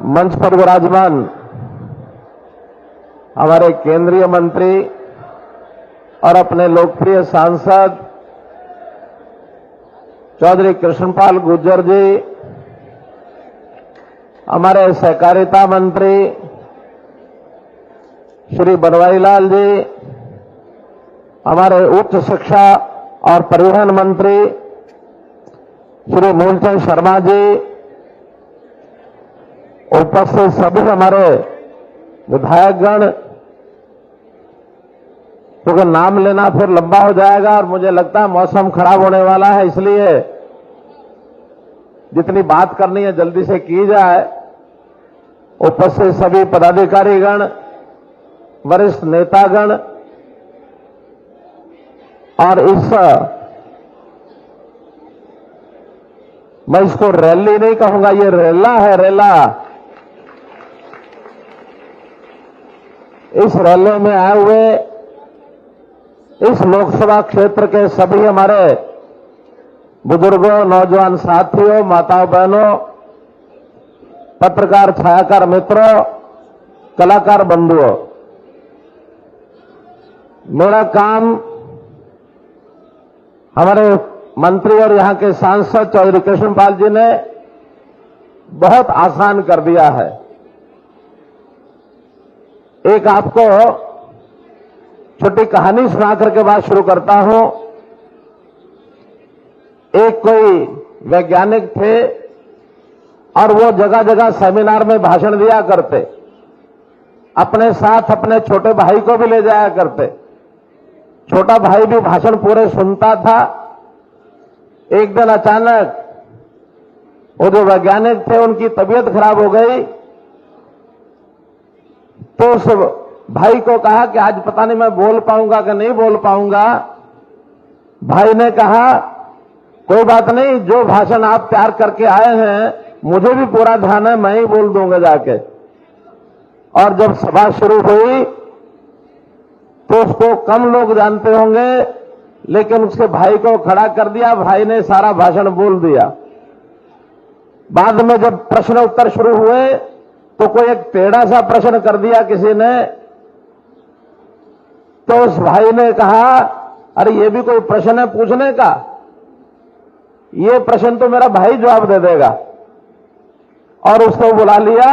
मंच पर विराजमान हमारे केंद्रीय मंत्री और अपने लोकप्रिय सांसद चौधरी कृष्णपाल गुर्जर जी, हमारे सहकारिता मंत्री श्री बनवारी लाल जी, हमारे उच्च शिक्षा और परिवहन मंत्री श्री मूलचंद शर्मा जी, उपस्थित सभी हमारे विधायकगण, क्योंकि नाम लेना फिर लंबा हो जाएगा और मुझे लगता है मौसम खराब होने वाला है, इसलिए जितनी बात करनी है जल्दी से की जाए। उपस्थित सभी पदाधिकारीगण, वरिष्ठ नेतागण और मैं इसको रैली नहीं कहूंगा, ये रेला है, रेला। इस रैली में आए हुए इस लोकसभा क्षेत्र के सभी हमारे बुजुर्गों, नौजवान साथियों, माताओं बहनों, पत्रकार छायाकार मित्रों, कलाकार बंधुओं, मेरा काम हमारे मंत्री और यहां के सांसद चौधरी कृष्णपाल जी ने बहुत आसान कर दिया है। एक आपको छोटी कहानी सुनाकर के बात शुरू करता हूं। एक कोई वैज्ञानिक थे और वो जगह जगह सेमिनार में भाषण दिया करते, अपने साथ अपने छोटे भाई को भी ले जाया करते। छोटा भाई भी भाषण पूरे सुनता था। एक दिन अचानक वो जो वैज्ञानिक थे उनकी तबीयत खराब हो गई, तो उस भाई को कहा कि आज पता नहीं मैं बोल पाऊंगा कि नहीं बोल पाऊंगा। भाई ने कहा कोई बात नहीं, जो भाषण आप तैयार करके आए हैं मुझे भी पूरा ध्यान है, मैं ही बोल दूंगा जाके। और जब सभा शुरू हुई तो उसको कम लोग जानते होंगे, लेकिन उसके भाई को खड़ा कर दिया, भाई ने सारा भाषण बोल दिया। बाद में जब प्रश्न उत्तर शुरू हुए तो कोई एक टेढ़ा सा प्रश्न कर दिया किसी ने, तो उस भाई ने कहा अरे ये भी कोई प्रश्न है पूछने का, ये प्रश्न तो मेरा भाई जवाब दे देगा। और उसको बुला लिया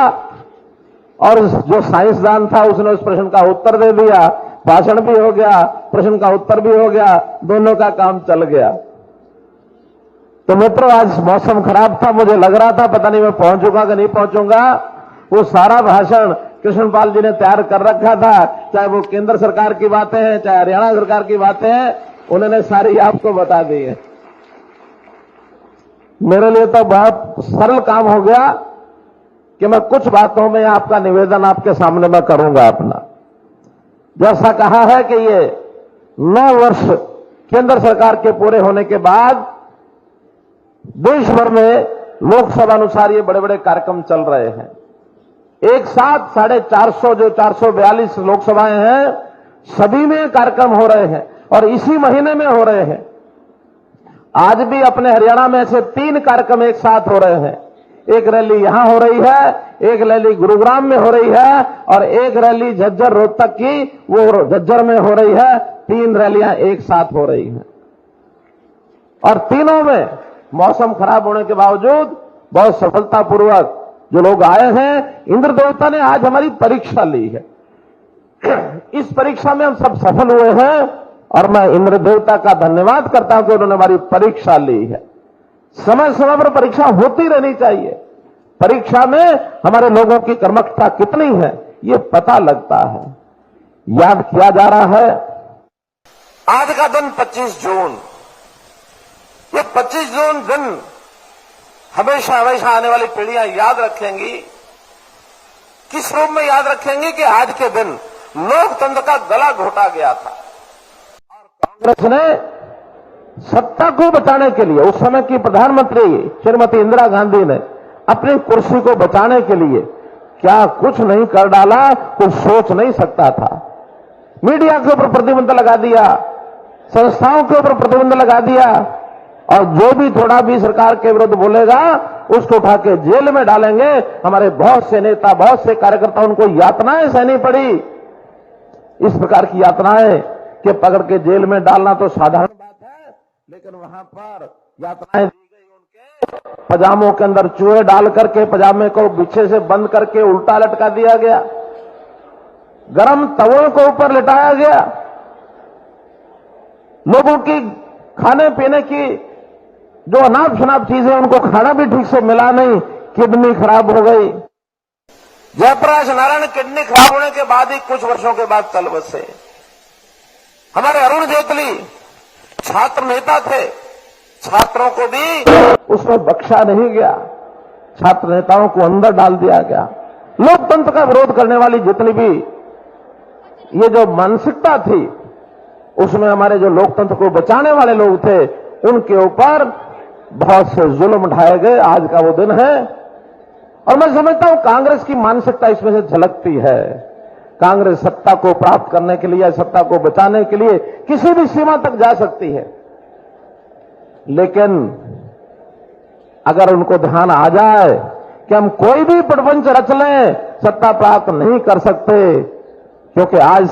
और जो साइंसदान था उसने उस प्रश्न का उत्तर दे दिया। भाषण भी हो गया, प्रश्न का उत्तर भी हो गया, दोनों का काम चल गया। तो मित्रों, आज मौसम खराब था, मुझे लग रहा था पता नहीं मैं पहुंचूंगा कि नहीं पहुंचूंगा। वो सारा भाषण कृष्णपाल जी ने तैयार कर रखा था, चाहे वो केंद्र सरकार की बातें हैं, चाहे हरियाणा सरकार की बातें हैं, उन्होंने सारी आपको बता दी है। मेरे लिए तो बहुत सरल काम हो गया कि मैं कुछ बातों में आपका निवेदन आपके सामने मैं करूंगा अपना। जैसा कहा है कि ये 9 वर्ष केंद्र सरकार के पूरे होने के बाद देश भर में लोकसभा अनुसार ये बड़े बड़े कार्यक्रम चल रहे हैं। एक साथ 450 जो 442 लोकसभाएं हैं, सभी में कार्यक्रम हो रहे हैं और इसी महीने में हो रहे हैं। आज भी अपने हरियाणा में ऐसे 3 कार्यक्रम एक साथ हो रहे हैं। एक रैली यहां हो रही है, एक रैली गुरुग्राम में हो रही है और एक रैली झज्जर रोहतक की, वो झज्जर में हो रही है। 3 रैलियां एक साथ हो रही हैं और तीनों में मौसम खराब होने के बावजूद बहुत सफलतापूर्वक जो लोग आए हैं, इंद्र देवता ने आज हमारी परीक्षा ली है। इस परीक्षा में हम सब सफल हुए हैं और मैं इंद्र देवता का धन्यवाद करता हूं कि उन्होंने हमारी परीक्षा ली है। समय समय पर परीक्षा होती रहनी चाहिए। परीक्षा में हमारे लोगों की कर्मठता कितनी है ये पता लगता है। याद किया जा रहा है आज का दिन 25 जून। ये 25 जून दिन हमेशा हमेशा आने वाली पीढ़ियां याद रखेंगी। किस रूप में याद रखेंगी कि आज के दिन लोकतंत्र का गला घोटा गया था और कांग्रेस ने सत्ता को बचाने के लिए, उस समय की प्रधानमंत्री श्रीमती इंदिरा गांधी ने अपनी कुर्सी को बचाने के लिए क्या कुछ नहीं कर डाला, कुछ सोच नहीं सकता था। मीडिया के ऊपर प्रतिबंध लगा दिया, संस्थाओं के ऊपर प्रतिबंध लगा दिया, और जो भी थोड़ा भी सरकार के विरुद्ध बोलेगा उसको उठा के जेल में डालेंगे। हमारे बहुत से नेता, बहुत से कार्यकर्ता, उनको यातनाएं सहनी पड़ी, इस प्रकार की यातनाएं कि पकड़ के जेल में डालना तो साधारण बात है, लेकिन वहां पर यातनाएं दी गई। उनके पजामों के अंदर चूहे डाल करके पजामे को पीछे से बंद करके उल्टा लटका दिया गया, गरम तवों को ऊपर लिटाया गया, लोगों की खाने पीने की जो अनाप शनाप चीजें उनको खाना भी ठीक से मिला नहीं, किडनी खराब हो गई। जयप्रकाश नारायण किडनी खराब होने के बाद ही कुछ वर्षों के बाद कल बसे। हमारे अरुण जेटली छात्र नेता थे, छात्रों को भी उसमें बख्शा नहीं गया, छात्र नेताओं को अंदर डाल दिया गया। लोकतंत्र का विरोध करने वाली जितनी भी ये जो मानसिकता थी, उसमें हमारे जो लोकतंत्र को बचाने वाले लोग थे, उनके ऊपर बहुत से जुल्म उठाए गए। आज का वो दिन है और मैं समझता हूं कांग्रेस की मानसिकता इसमें से झलकती है। कांग्रेस सत्ता को प्राप्त करने के लिए, सत्ता को बचाने के लिए किसी भी सीमा तक जा सकती है, लेकिन अगर उनको ध्यान आ जाए कि हम कोई भी प्रपंच रच लें, सत्ता प्राप्त नहीं कर सकते, क्योंकि आज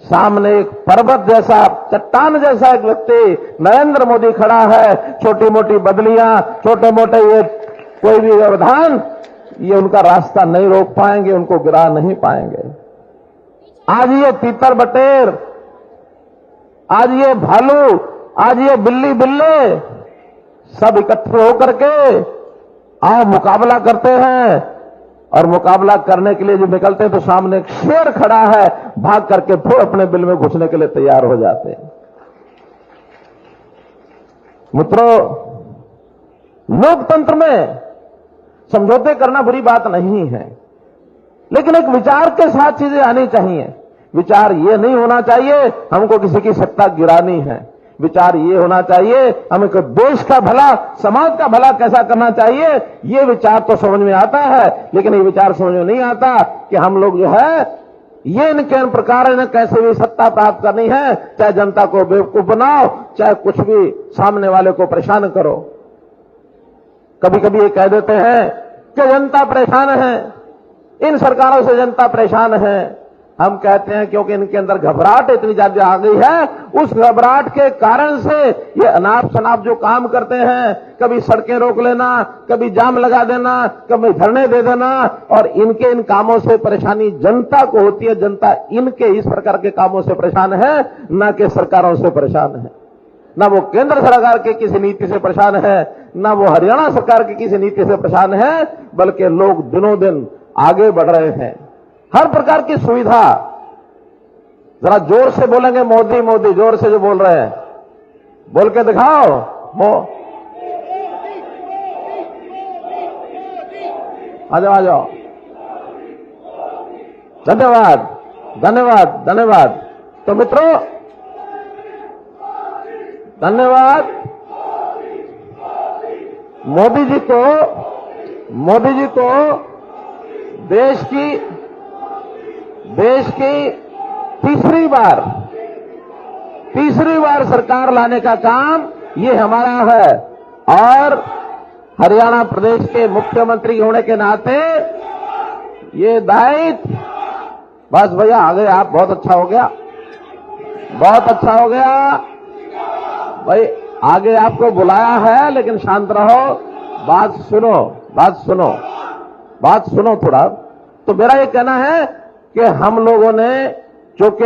सामने एक पर्वत जैसा, चट्टान जैसा एक व्यक्ति नरेंद्र मोदी खड़ा है। छोटी मोटी बदलियां, छोटे मोटे ये कोई भी व्यवधान, ये उनका रास्ता नहीं रोक पाएंगे, उनको गिरा नहीं पाएंगे। आज ये तीतर बटेर, आज ये भालू, आज ये बिल्ली बिल्ले सब इकट्ठे होकर के आज मुकाबला करते हैं, और मुकाबला करने के लिए जो निकलते हैं तो सामने एक शेर खड़ा है, भाग करके फिर अपने बिल में घुसने के लिए तैयार हो जाते हैं। मित्रों, लोकतंत्र में समझौते करना बुरी बात नहीं है, लेकिन एक विचार के साथ चीजें आनी चाहिए। विचार ये नहीं होना चाहिए हमको किसी की सत्ता गिरानी है, विचार ये होना चाहिए हमें देश का भला, समाज का भला कैसा करना चाहिए। ये विचार तो समझ में आता है, लेकिन ये विचार समझ में नहीं आता कि हम लोग जो है ये इनके प्रकार इन्हें कैसे भी सत्ता प्राप्त करनी है, चाहे जनता को बेवकूफ बनाओ, चाहे कुछ भी सामने वाले को परेशान करो। कभी कभी ये कह देते हैं कि जनता परेशान है, इन सरकारों से जनता परेशान है। हम कहते हैं क्योंकि इनके अंदर घबराहट इतनी ज्यादा आ गई है, उस घबराहट के कारण से ये अनाप शनाप जो काम करते हैं, कभी सड़कें रोक लेना, कभी जाम लगा देना, कभी धरने दे देना, और इनके इन कामों से परेशानी जनता को होती है। जनता इनके इस प्रकार के कामों से परेशान है, न कि सरकारों से परेशान है। न वो केंद्र सरकार के किसी नीति से परेशान है, न वो हरियाणा सरकार की किसी नीति से परेशान है, बल्कि लोग दिनों दिन आगे बढ़ रहे हैं। हर प्रकार की सुविधा, जरा जोर से बोलेंगे मोदी मोदी, जोर से जो बोल रहे हैं बोल के दिखाओ। आ जाओ। धन्यवाद धन्यवाद धन्यवाद। तो मित्रों, धन्यवाद। मोदी जी को देश की तीसरी बार सरकार लाने का काम ये हमारा है, और हरियाणा प्रदेश के मुख्यमंत्री होने के नाते ये दायित्व, बस भैया आ गए आप, बहुत अच्छा हो गया, बहुत अच्छा हो गया भाई। आगे आपको बुलाया है, लेकिन शांत रहो, बात सुनो थोड़ा। तो मेरा ये कहना है कि हम लोगों ने, चूंकि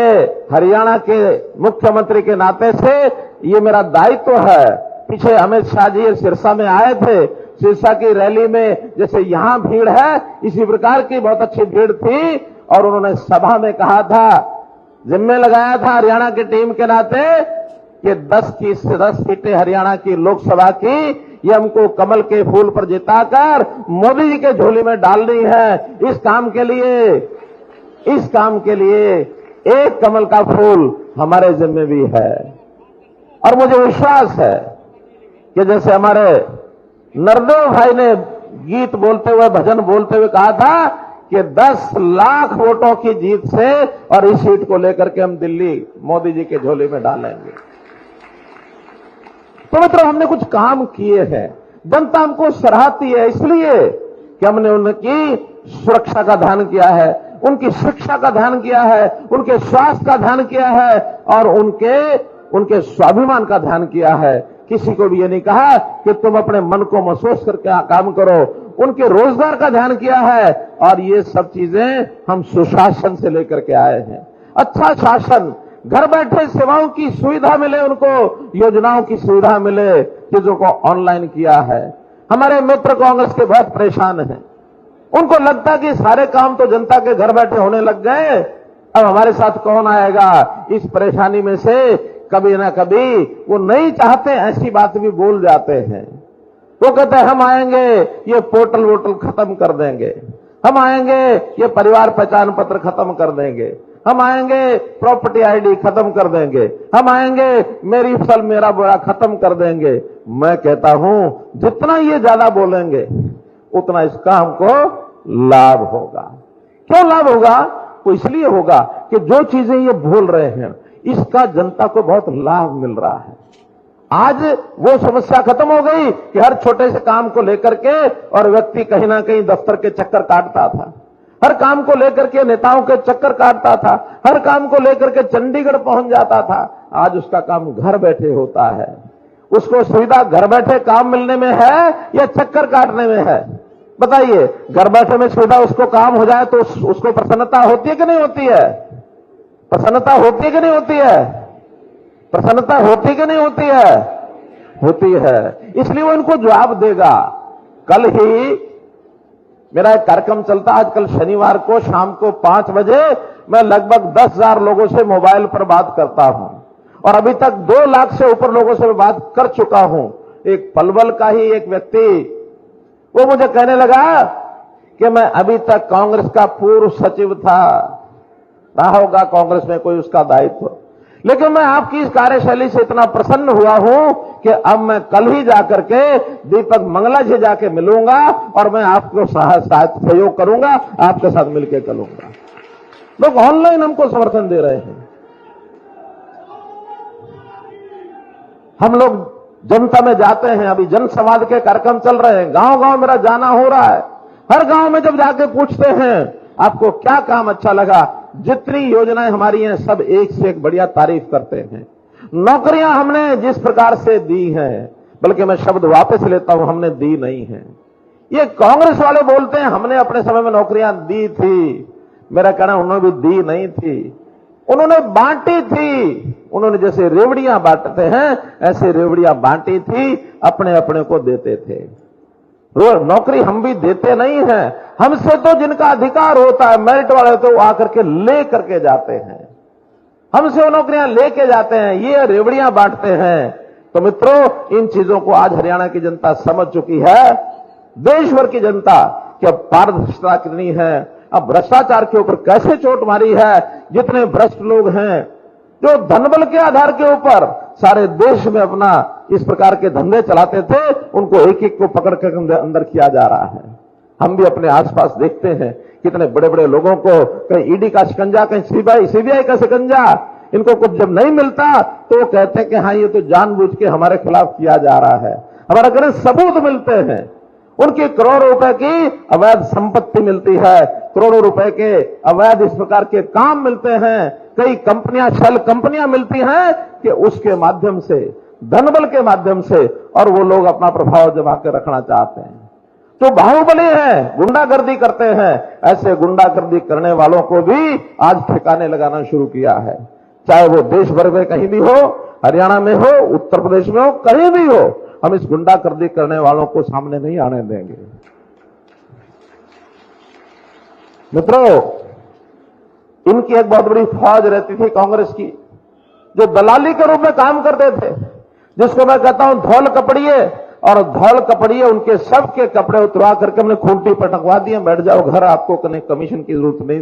हरियाणा के मुख्यमंत्री के नाते से ये मेरा दायित्व है। पीछे अमित शाह जी सिरसा में आए थे, सिरसा की रैली में जैसे यहां भीड़ है, इसी प्रकार की बहुत अच्छी भीड़ थी, और उन्होंने सभा में कहा था, जिम्मे लगाया था हरियाणा की टीम के नाते कि 10 सीटें हरियाणा की लोकसभा की ये हमको कमल के फूल पर जिताकर मोदी जी के झोली में डालनी है। इस काम के लिए एक कमल का फूल हमारे जिम्मे भी है। और मुझे विश्वास है कि जैसे हमारे नरदेव भाई ने गीत बोलते हुए, भजन बोलते हुए कहा था कि 10 लाख वोटों की जीत से और इस सीट को लेकर के हम दिल्ली मोदी जी के झोली में डालेंगे। तो मित्रों, हमने कुछ काम किए हैं, जनता हमको सराहती है इसलिए कि हमने उनकी सुरक्षा का ध्यान किया है, उनकी शिक्षा का ध्यान किया है, उनके स्वास्थ्य का ध्यान किया है और उनके स्वाभिमान का ध्यान किया है। किसी को भी ये नहीं कहा कि तुम अपने मन को महसूस करके काम करो। उनके रोजगार का ध्यान किया है और ये सब चीजें हम सुशासन से लेकर के आए हैं। अच्छा शासन, घर बैठे सेवाओं की सुविधा मिले, उनको योजनाओं की सुविधा मिले, चीजों को ऑनलाइन किया है। हमारे मित्र कांग्रेस के बहुत परेशान हैं, उनको लगता कि सारे काम तो जनता के घर बैठे होने लग गए, अब हमारे साथ कौन आएगा। इस परेशानी में से कभी ना कभी वो नहीं चाहते, ऐसी बात भी बोल जाते हैं। वो कहते हैं हम आएंगे, ये पोर्टल वोटल खत्म कर देंगे, हम आएंगे, ये परिवार पहचान पत्र खत्म कर देंगे, हम आएंगे, प्रॉपर्टी आईडी खत्म कर देंगे, हम आएंगे, मेरी फसल मेरा बोरा खत्म कर देंगे। मैं कहता हूं जितना ये ज्यादा बोलेंगे उतना इसका हमको लाभ होगा। क्यों लाभ होगा? वो इसलिए होगा कि जो चीजें ये बोल रहे हैं इसका जनता को बहुत लाभ मिल रहा है। आज वो समस्या खत्म हो गई कि हर छोटे से काम को लेकर के और व्यक्ति कहीं ना कहीं दफ्तर के चक्कर काटता था, हर काम को लेकर के नेताओं के चक्कर काटता था, हर काम को लेकर के चंडीगढ़ पहुंच जाता था। आज उसका काम घर बैठे होता है। उसको सुविधा घर बैठे काम मिलने में है या चक्कर काटने में है? बताइए, घर बैठे में सुविधा उसको काम हो जाए तो उसको प्रसन्नता होती है कि नहीं होती है? प्रसन्नता होती है कि नहीं होती है? प्रसन्नता होती कि नहीं होती है? होती है। इसलिए वो इनको जवाब देगा। कल ही मेरा एक कार्यक्रम चलता, आजकल शनिवार को शाम को 5 बजे मैं लगभग 10,000 लोगों से मोबाइल पर बात करता हूं और अभी तक 2 लाख से ऊपर लोगों से मैं बात कर चुका हूं। एक पलवल का ही एक व्यक्ति वो मुझे कहने लगा कि मैं अभी तक कांग्रेस का पूर्व सचिव था, रहा होगा कांग्रेस में कोई उसका दायित्व, लेकिन मैं आपकी इस कार्यशैली से इतना प्रसन्न हुआ हूं कि अब मैं कल ही जाकर के दीपक मंगला जी जाके मिलूंगा और मैं आपको सहयोग करूंगा, आपके साथ मिलकर करूंगा। लोग ऑनलाइन हमको समर्थन दे रहे हैं। हम लोग जनता में जाते हैं, अभी जनसंवाद के कार्यक्रम चल रहे हैं, गांव गांव मेरा जाना हो रहा है। हर गांव में जब जाके पूछते हैं आपको क्या काम अच्छा लगा, जितनी योजनाएं हमारी हैं सब एक से एक बढ़िया तारीफ करते हैं। नौकरियां हमने जिस प्रकार से दी हैं, बल्कि मैं शब्द वापस लेता हूं, हमने दी नहीं है। ये कांग्रेस वाले बोलते हैं हमने अपने समय में नौकरियां दी थी। मेरा कहना उन्होंने भी दी नहीं थी, उन्होंने बांटी थी। उन्होंने जैसे रेवड़ियां बांटते हैं ऐसे रेवड़ियां बांटी थी, अपने अपने को देते थे। नौकरी हम भी देते नहीं हैं, हमसे तो जिनका अधिकार होता है मेरिट वाले तो वो आकर के ले करके जाते हैं, हमसे वो नौकरियां लेके जाते हैं, ये रेवड़ियां बांटते हैं। तो मित्रों, इन चीजों को आज हरियाणा की जनता समझ चुकी है, देश भर की जनता, कि अब पारदर्शिता कितनी है, अब भ्रष्टाचार के ऊपर कैसे चोट मारी है। जितने भ्रष्ट लोग हैं जो धनबल के आधार के ऊपर सारे देश में अपना इस प्रकार के धंधे चलाते थे, उनको एक एक को पकड़ कर अंदर किया जा रहा है। हम भी अपने आसपास देखते हैं कितने बड़े बड़े लोगों को, कहीं ईडी का शिकंजा, कहीं सीबीआई का शिकंजा, इनको कुछ जब नहीं मिलता तो वो कहते हैं कि हाँ ये तो जानबूझ के हमारे खिलाफ किया जा रहा है। हमारे घर सबूत मिलते हैं, उनकी करोड़ों रुपए की अवैध संपत्ति मिलती है, करोड़ों रुपए के अवैध इस प्रकार के काम मिलते हैं, कई कंपनियां, शेल कंपनियां मिलती हैं कि उसके माध्यम से, धनबल के माध्यम से, और वो लोग अपना प्रभाव जमा कर रखना चाहते हैं। तो बाहुबली हैं, गुंडागर्दी करते हैं, ऐसे गुंडागर्दी करने वालों को भी आज ठिकाने लगाना शुरू किया है। चाहे वो देश भर में कहीं भी हो, हरियाणा में हो, उत्तर प्रदेश में हो, कहीं भी हो, हम इस गुंडागर्दी करने वालों को सामने नहीं आने देंगे। मित्रों, इनकी एक बहुत बड़ी फौज रहती थी कांग्रेस की, जो दलाली के रूप में काम करते थे, जिसको मैं कहता हूं धौल कपड़िए, और धौल कपड़िए उनके सबके कपड़े उतरवा करके हमने खूंटी पटकवा दिए, बैठ जाओ घर, आपको कमीशन की जरूरत नहीं,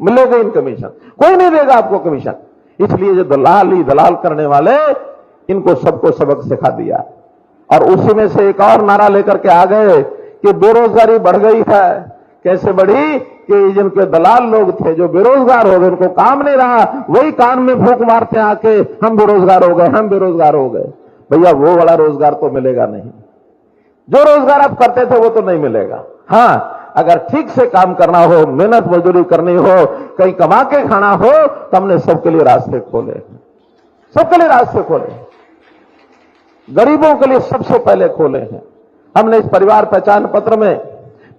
मिलेगा इन कमीशन, कोई नहीं देगा आपको कमीशन। इसलिए जो दलाल करने वाले, इनको सबको सबक सिखा दिया। और उसी में से एक और नारा लेकर के आ गए कि बेरोजगारी बढ़ गई है। कैसे बढ़ी? कि जिनके दलाल लोग थे जो बेरोजगार हो गए, उनको काम नहीं रहा, वही कान में फूंक मारते आके हम बेरोजगार हो गए, हम बेरोजगार हो गए। भैया वो वाला रोजगार तो मिलेगा नहीं। जो रोजगार आप करते थे वो तो नहीं मिलेगा। हां, अगर ठीक से काम करना हो, मेहनत मजदूरी करनी हो, कहीं कमा के खाना हो, तो हमने सबके लिए रास्ते खोले, सबके लिए रास्ते खोले, गरीबों के लिए सबसे पहले खोले हैं। हमने इस परिवार पहचान पत्र में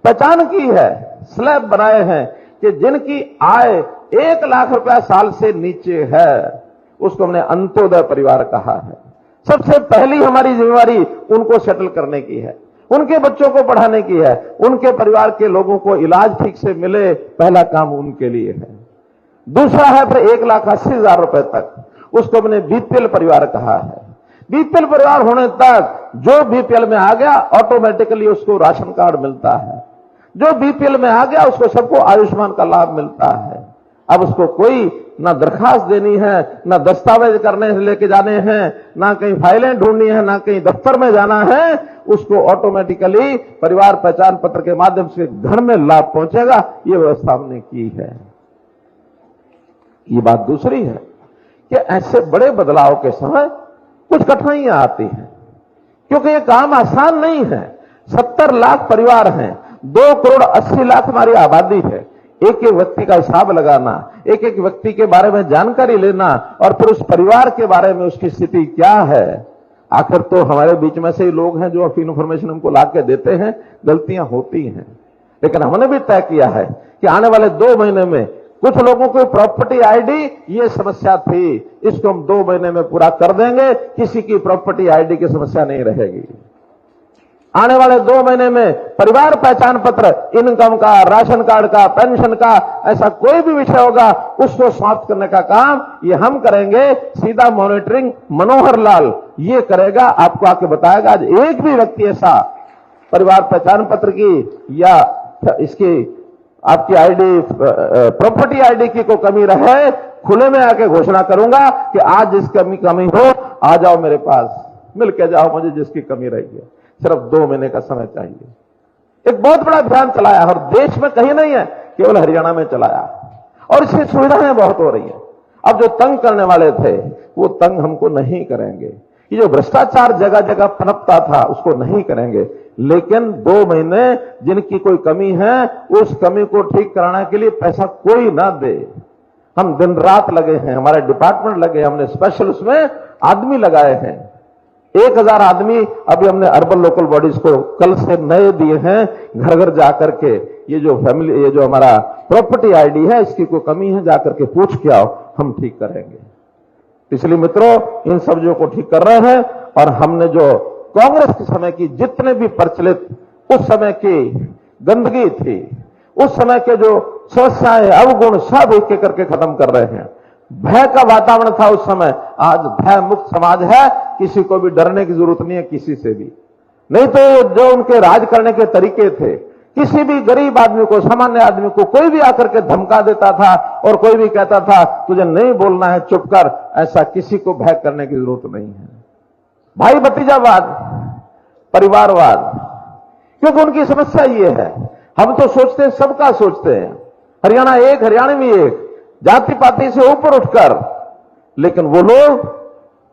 पहचान की है, स्लैब बनाए हैं कि जिनकी आय 1 लाख रुपया साल से नीचे है, उसको हमने अंत्योदय परिवार कहा है। सबसे पहली हमारी जिम्मेवारी उनको सेटल करने की है, उनके बच्चों को पढ़ाने की है, उनके परिवार के लोगों को इलाज ठीक से मिले, पहला काम उनके लिए है। दूसरा है फिर 1,80,000 रुपए तक, उसको हमने बीपीएल परिवार कहा है। बीपीएल परिवार होने तक जो बीपीएल में आ गया ऑटोमेटिकली उसको राशन कार्ड मिलता है, जो बीपीएल में आ गया उसको सबको आयुष्मान का लाभ मिलता है। अब उसको कोई ना दरखास्त देनी है, ना दस्तावेज करने से लेके जाने हैं, ना कहीं फाइलें ढूंढनी है, ना कहीं दफ्तर में जाना है, उसको ऑटोमेटिकली परिवार पहचान पत्र के माध्यम से घर में लाभ पहुंचेगा। ये व्यवस्था हमने की है। ये बात दूसरी है कि ऐसे बड़े बदलाव के समय कुछ कठिनाइयां आती हैं, क्योंकि ये काम आसान नहीं है। 70 लाख परिवार हैं, 2 करोड़ 80 लाख हमारी आबादी है। एक एक व्यक्ति का हिसाब लगाना, एक एक व्यक्ति के बारे में जानकारी लेना और फिर उस परिवार के बारे में उसकी स्थिति क्या है। आखिर तो हमारे बीच में से ही लोग हैं जो इंफॉर्मेशन हमको ला के देते हैं, गलतियां होती हैं। लेकिन हमने भी तय किया है कि आने वाले 2 महीने में कुछ लोगों को प्रॉपर्टी आईडी ये समस्या थी, इसको हम 2 महीने में पूरा कर देंगे, किसी की प्रॉपर्टी आईडी की समस्या नहीं रहेगी। आने वाले 2 महीने में परिवार पहचान पत्र, इनकम का, राशन कार्ड का, पेंशन का, ऐसा कोई भी विषय होगा उसको समाप्त करने का काम ये हम करेंगे। सीधा मॉनिटरिंग मनोहर लाल ये करेगा, आपको आके बताएगा। आज एक भी व्यक्ति ऐसा परिवार पहचान पत्र की या इसकी आपकी आईडी, प्रॉपर्टी आईडी की कोई कमी रहे, खुले में आके घोषणा करूंगा कि आज जिस कमी हो आ जाओ मेरे पास, मिल के जाओ, मुझे जिसकी कमी रही है। सिर्फ 2 महीने का समय चाहिए। एक बहुत बड़ा अभियान चलाया और देश में कहीं नहीं है, केवल हरियाणा में चलाया और इससे सुविधाएं बहुत हो रही है। अब जो तंग करने वाले थे वो तंग हमको नहीं करेंगे। ये जो भ्रष्टाचार जगह जगह पनपता था उसको नहीं करेंगे। लेकिन 2 महीने जिनकी कोई कमी है उस कमी को ठीक कराने के लिए पैसा कोई ना दे। हम दिन रात लगे हैं, हमारे डिपार्टमेंट लगे, हमने स्पेशल उसमें आदमी लगाए हैं। 1000 आदमी अभी हमने अर्बन लोकल बॉडीज को कल से नए दिए हैं, घर घर जाकर के ये जो हमारा प्रॉपर्टी आईडी है इसकी कोई कमी है जाकर के पूछ के आओ, हम ठीक करेंगे। इसलिए मित्रों इन सब्जियों को ठीक कर रहे हैं। और हमने जो कांग्रेस के समय की जितने भी प्रचलित उस समय की गंदगी थी, उस समय के जो समस्याएं अवगुण सब एक एक करके खत्म कर रहे हैं। भय का वातावरण था उस समय, आज भय मुक्त समाज है, किसी को भी डरने की जरूरत नहीं है किसी से भी। नहीं तो जो उनके राज करने के तरीके थे, किसी भी गरीब आदमी को, सामान्य आदमी को कोई भी आकर के धमका देता था और कोई भी कहता था तुझे नहीं बोलना है चुप कर, ऐसा किसी को भय करने की जरूरत नहीं है। भाई भतीजावाद, परिवारवाद, क्योंकि उनकी समस्या ये है। हम तो सोचते हैं, सबका सोचते हैं, हरियाणा एक, हरियाणवी एक, जाति पाति से ऊपर उठकर, लेकिन वो लोग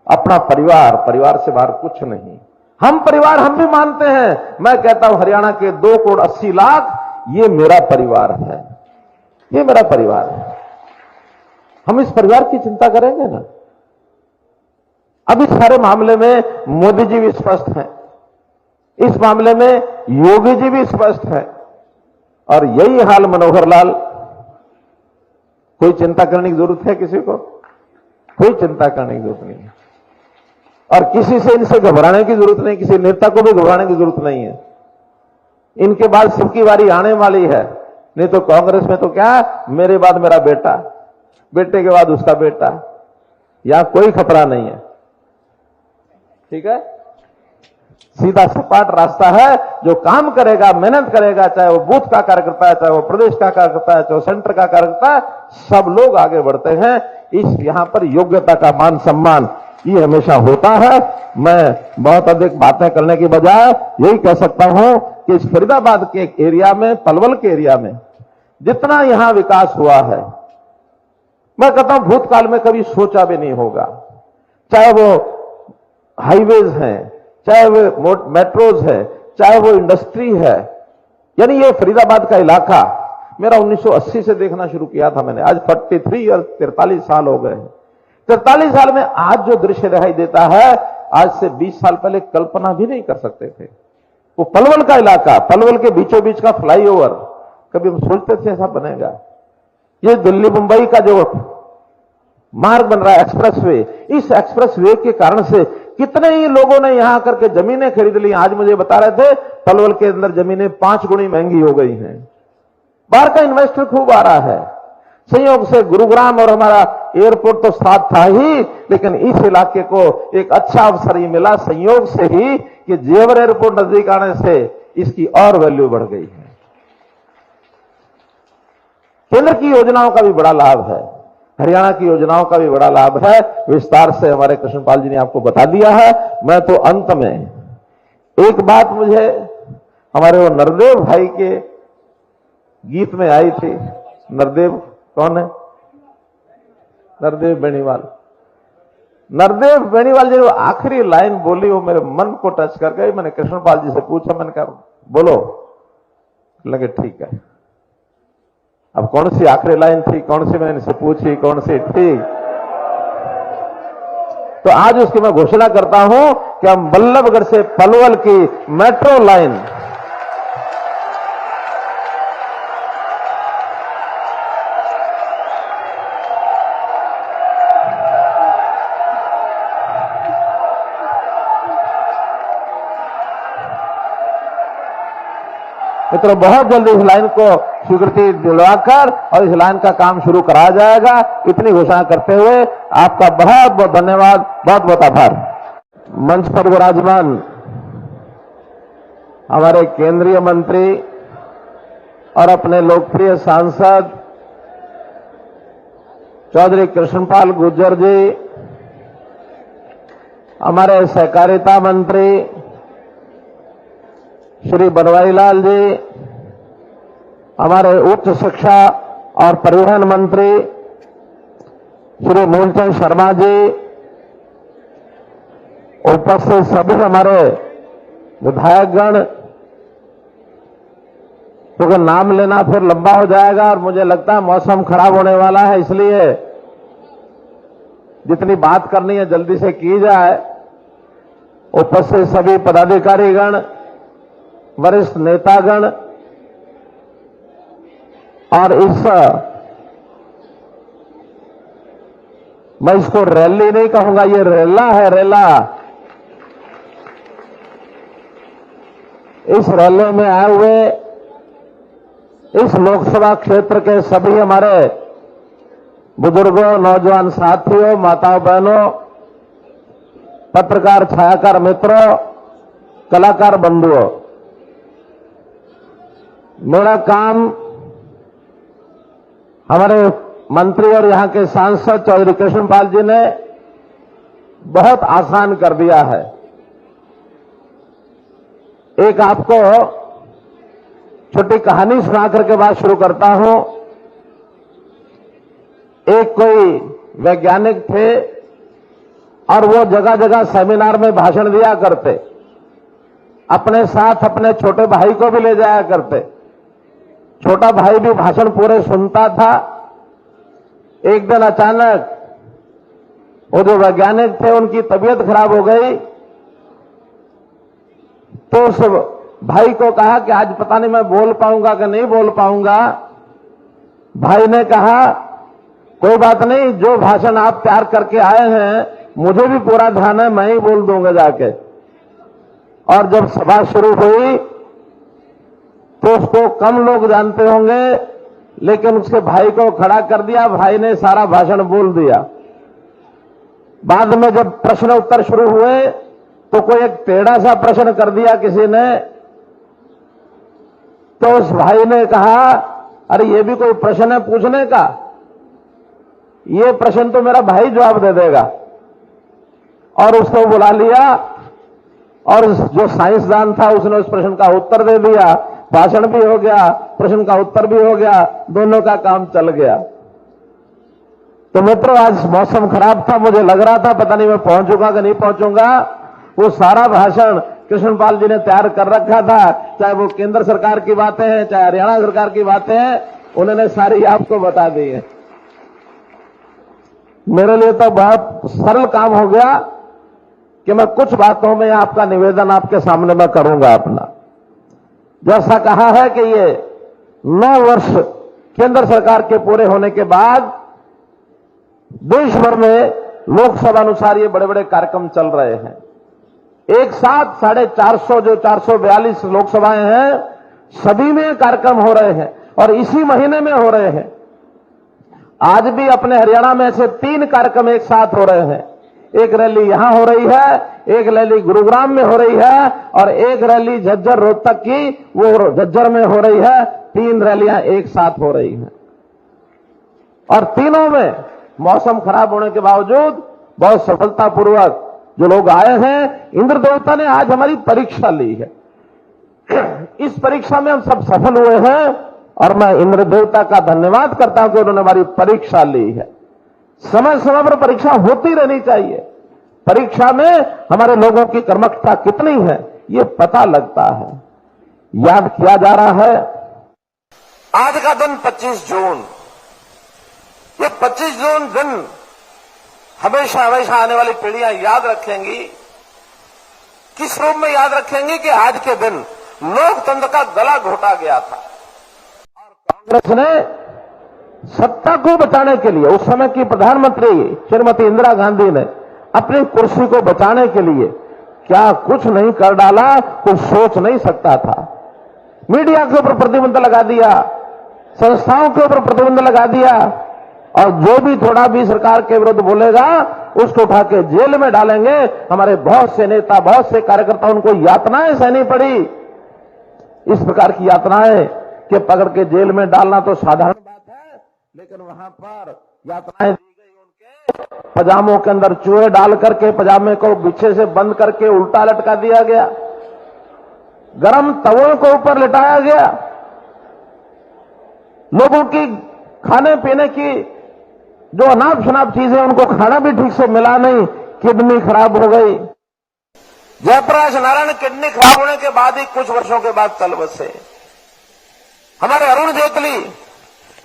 अपना परिवार से बाहर कुछ नहीं। हम परिवार हम भी मानते हैं। मैं कहता हूं हरियाणा के 2 करोड़ 80 लाख ये मेरा परिवार है, ये मेरा परिवार है। हम इस परिवार की चिंता करेंगे ना। अब इस सारे मामले में मोदी जी भी स्पष्ट हैं, इस मामले में योगी जी भी स्पष्ट हैं, और यही हाल मनोहर लाल। कोई चिंता करने की जरूरत है किसी को? कोई चिंता करने की जरूरत नहीं है। और किसी से इनसे घबराने की जरूरत नहीं, किसी नेता को भी घबराने की जरूरत नहीं है। इनके बाद सबकी बारी आने वाली है। नहीं तो कांग्रेस में तो क्या, मेरे बाद मेरा बेटा, बेटे के बाद उसका बेटा, यहां कोई खतरा नहीं है। ठीक है, सीधा सपाट रास्ता है। जो काम करेगा, मेहनत करेगा, चाहे वो बूथ का कार्यकर्ता है, चाहे वो प्रदेश का कार्यकर्ता है, चाहे वो सेंटर का कार्यकर्ता है, सब लोग आगे बढ़ते हैं। इस यहां पर योग्यता का मान सम्मान ये हमेशा होता है। मैं बहुत अधिक बातें करने की बजाय यही कह सकता हूं कि इस फरीदाबाद के एरिया में, पलवल के एरिया में जितना यहां विकास हुआ है, मैं कहता हूं भूतकाल में कभी सोचा भी नहीं होगा। चाहे वो हाईवेज हैं, चाहे वो मेट्रोज है, चाहे वो इंडस्ट्री है, यानी ये फरीदाबाद का इलाका मेरा 1980 से देखना शुरू किया था मैंने। आज 43 और 43 साल हो गए हैं। 43 साल में आज जो दृश्य दिखाई देता है, आज से 20 साल पहले कल्पना भी नहीं कर सकते थे। वो पलवल का इलाका, पलवल के बीचों बीच का फ्लाईओवर, कभी हम सोचते थे ऐसा बनेगा? ये दिल्ली मुंबई का जो मार्ग बन रहा है, एक्सप्रेसवे, इस एक्सप्रेसवे के कारण से कितने ही लोगों ने यहां आकर के जमीनें खरीद ली। आज मुझे बता रहे थे पलवल के अंदर जमीनें 5 गुनी महंगी हो गई हैं। बाहर का इन्वेस्टर खूब आ रहा है। संयोग से गुरुग्राम और हमारा एयरपोर्ट तो साथ था ही, लेकिन इस इलाके को एक अच्छा अवसर ही मिला संयोग से ही कि जेवर एयरपोर्ट नजदीक आने से इसकी और वैल्यू बढ़ गई है। केंद्र की योजनाओं का भी बड़ा लाभ है, हरियाणा की योजनाओं का भी बड़ा लाभ है। विस्तार से हमारे कृष्णपाल जी ने आपको बता दिया है। मैं तो अंत में एक बात मुझे हमारे वो नरदेव भाई के गीत में आई थी। नरदेव कौन है? नरदेव बेनीवाल। नरदेव बेनीवाल जी वो आखिरी लाइन बोली, वो मेरे मन को टच कर गई। मैंने कृष्णपाल जी से पूछा, मैंने कहा बोलो, लगे ठीक है। अब कौन सी आखिरी लाइन थी, कौन सी मैंने इनसे पूछी, कौन सी थी, तो आज उसकी मैं घोषणा करता हूं कि हम बल्लभगढ़ से पलवल की मेट्रो लाइन मित्रों बहुत जल्दी इस लाइन को स्वीकृति दिलवाकर और इस लाइन का काम शुरू कराया जाएगा। इतनी घोषणा करते हुए आपका बहुत बहुत धन्यवाद, बहुत बहुत आभार। मंच पर विराजमान हमारे केंद्रीय मंत्री और अपने लोकप्रिय सांसद चौधरी कृष्णपाल गुर्जर जी, हमारे सहकारिता मंत्री श्री बनवारी लाल जी, हमारे उच्च शिक्षा और परिवहन मंत्री श्री मूलचंद शर्मा जी, उपस्थित सभी हमारे विधायकगण, क्योंकि नाम लेना फिर लंबा हो जाएगा और मुझे लगता है मौसम खराब होने वाला है, इसलिए जितनी बात करनी है जल्दी से की जाए। उपस्थित सभी पदाधिकारीगण, वरिष्ठ नेतागण और मैं इसको रैली नहीं कहूंगा, ये रेला है, रेला। इस रैली में आए हुए इस लोकसभा क्षेत्र के सभी हमारे बुजुर्गों, नौजवान साथियों, माताओं बहनों, पत्रकार छायाकार मित्रों, कलाकार बंधुओं, मेरा काम हमारे मंत्री और यहां के सांसद चौधरी कृष्णपाल जी ने बहुत आसान कर दिया है। एक आपको छोटी कहानी सुना करके बात शुरू करता हूं। एक कोई वैज्ञानिक थे और वो जगह जगह सेमिनार में भाषण दिया करते, अपने साथ अपने छोटे भाई को भी ले जाया करते। छोटा भाई भी भाषण पूरे सुनता था। एक दिन अचानक वो जो वैज्ञानिक थे उनकी तबीयत खराब हो गई, तो उस भाई को कहा कि आज पता नहीं मैं बोल पाऊंगा कि नहीं बोल पाऊंगा। भाई ने कहा कोई बात नहीं, जो भाषण आप तैयार करके आए हैं मुझे भी पूरा ध्यान है, मैं ही बोल दूंगा जाके। और जब सभा शुरू हुई तो उसको कम लोग जानते होंगे, लेकिन उसके भाई को खड़ा कर दिया, भाई ने सारा भाषण बोल दिया। बाद में जब प्रश्न उत्तर शुरू हुए तो कोई एक टेढ़ा सा प्रश्न कर दिया किसी ने, तो उस भाई ने कहा अरे ये भी कोई प्रश्न है पूछने का, ये प्रश्न तो मेरा भाई जवाब दे देगा। और उसको बुला लिया और जो साइंसदान था उसने उस प्रश्न का उत्तर दे दिया। भाषण भी हो गया, प्रश्न का उत्तर भी हो गया, दोनों का काम चल गया। तो मित्रों आज मौसम खराब था, मुझे लग रहा था पता नहीं मैं पहुंचूंगा कि नहीं पहुंचूंगा। वो सारा भाषण कृष्णपाल जी ने तैयार कर रखा था, चाहे वो केंद्र सरकार की बातें हैं, चाहे हरियाणा सरकार की बातें हैं, उन्होंने सारी आपको बता दी है। मेरे लिए तो बहुत सरल काम हो गया कि मैं कुछ बातों में आपका निवेदन आपके सामने मैं करूंगा अपना। जैसा कहा है कि ये 9 वर्ष केंद्र सरकार के पूरे होने के बाद देश भर में लोकसभा अनुसार ये बड़े बड़े कार्यक्रम चल रहे हैं। एक साथ 450 जो 442 लोकसभाएं हैं, सभी में कार्यक्रम हो रहे हैं और इसी महीने में हो रहे हैं। आज भी अपने हरियाणा में से 3 कार्यक्रम एक साथ हो रहे हैं। एक रैली यहां हो रही है, एक रैली गुरुग्राम में हो रही है और एक रैली झज्जर रोहतक की, वो झज्जर में हो रही है। 3 रैलियां एक साथ हो रही हैं और तीनों में मौसम खराब होने के बावजूद बहुत सफलतापूर्वक जो लोग आए हैं, इंद्र देवता ने आज हमारी परीक्षा ली है। इस परीक्षा में हम सब सफल हुए हैं और मैं इंद्र देवता का धन्यवाद करता हूं कि उन्होंने हमारी परीक्षा ली है। समय समय पर परीक्षा होती रहनी चाहिए। परीक्षा में हमारे लोगों की कर्मठता कितनी है ये पता लगता है। याद किया जा रहा है आज का दिन 25 जून, ये 25 जून दिन हमेशा हमेशा आने वाली पीढ़ियां याद रखेंगी। किस रूप में याद रखेंगी कि आज के दिन लोकतंत्र का गला घोटा गया था और कांग्रेस ने सत्ता को बचाने के लिए, उस समय की प्रधानमंत्री श्रीमती इंदिरा गांधी ने अपनी कुर्सी को बचाने के लिए क्या कुछ नहीं कर डाला, कुछ सोच नहीं सकता था। मीडिया के ऊपर प्रतिबंध लगा दिया, संस्थाओं के ऊपर प्रतिबंध लगा दिया और जो भी थोड़ा भी सरकार के विरुद्ध बोलेगा उसको उठा के जेल में डालेंगे। हमारे बहुत से नेता, बहुत से कार्यकर्ता, उनको यातनाएं सहनी पड़ी। इस प्रकार की यातनाएं कि पकड़ के जेल में डालना तो साधारण बात है, लेकिन वहां पर यातनाएं दी गई। उनके पजामों के अंदर चूहे डाल करके पजामे को पीछे से बंद करके उल्टा लटका दिया गया, गरम तवों को ऊपर लिटाया गया, लोगों की खाने पीने की जो अनाप शनाप चीजें उनको खाना भी ठीक से मिला नहीं, किडनी खराब हो गई। जयप्रकाश नारायण किडनी खराब होने के बाद ही कुछ वर्षों के बाद चल बसे। हमारे अरुण जेटली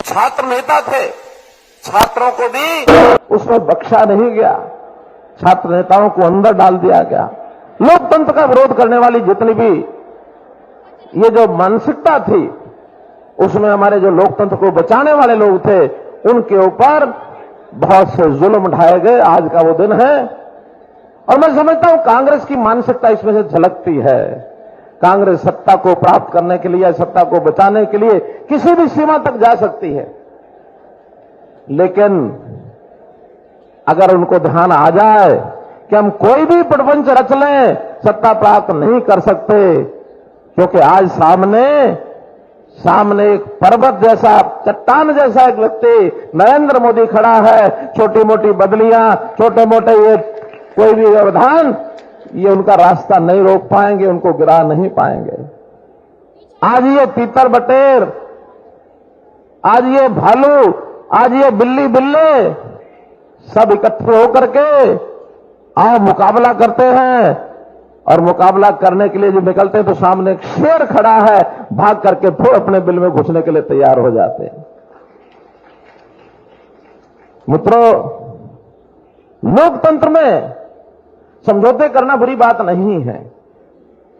छात्र नेता थे, छात्रों को भी उसमें बख्शा नहीं गया, छात्र नेताओं को अंदर डाल दिया गया। लोकतंत्र का विरोध करने वाली जितनी भी ये जो मानसिकता थी, उसमें हमारे जो लोकतंत्र को बचाने वाले लोग थे उनके ऊपर बहुत से जुल्म ढाए गए। आज का वो दिन है और मैं समझता हूं कांग्रेस की मानसिकता इसमें से झलकती है। कांग्रेस सत्ता को प्राप्त करने के लिए, सत्ता को बचाने के लिए किसी भी सीमा तक जा सकती है, लेकिन अगर उनको ध्यान आ जाए कि हम कोई भी प्रपंच रच लें, सत्ता प्राप्त नहीं कर सकते, क्योंकि आज सामने एक पर्वत जैसा, चट्टान जैसा एक व्यक्ति नरेंद्र मोदी खड़ा है। छोटी मोटी बदलियां, छोटे मोटे ये कोई भी व्यवधान, ये उनका रास्ता नहीं रोक पाएंगे, उनको गिरा नहीं पाएंगे। आज ये तीतर बटेर, आज ये भालू, आज ये बिल्ली बिल्ले सब इकट्ठे होकर के आओ मुकाबला करते हैं और मुकाबला करने के लिए जो निकलते हैं तो सामने एक शेर खड़ा है, भाग करके फिर अपने बिल में घुसने के लिए तैयार हो जाते हैं। मित्रों, लोकतंत्र में समझौते करना बुरी बात नहीं है,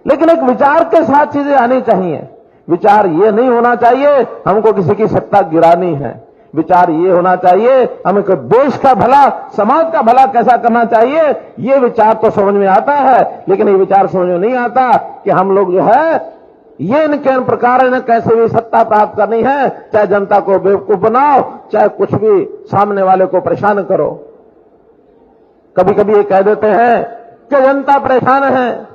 लेकिन एक विचार के साथ चीजें आनी चाहिए। विचार ये नहीं होना चाहिए हमको किसी की सत्ता गिरानी है, विचार ये होना चाहिए हमें देश का भला, समाज का भला कैसा करना चाहिए। ये विचार तो समझ में आता है, लेकिन ये विचार समझ में नहीं आता कि हम लोग जो है ये इनके प्रकार इन्हें कैसे भी सत्ता प्राप्त करनी है, चाहे जनता को बेवकूफ बनाओ, चाहे कुछ भी सामने वाले को परेशान करो। कभी कभी ये कह देते हैं कि जनता परेशान है,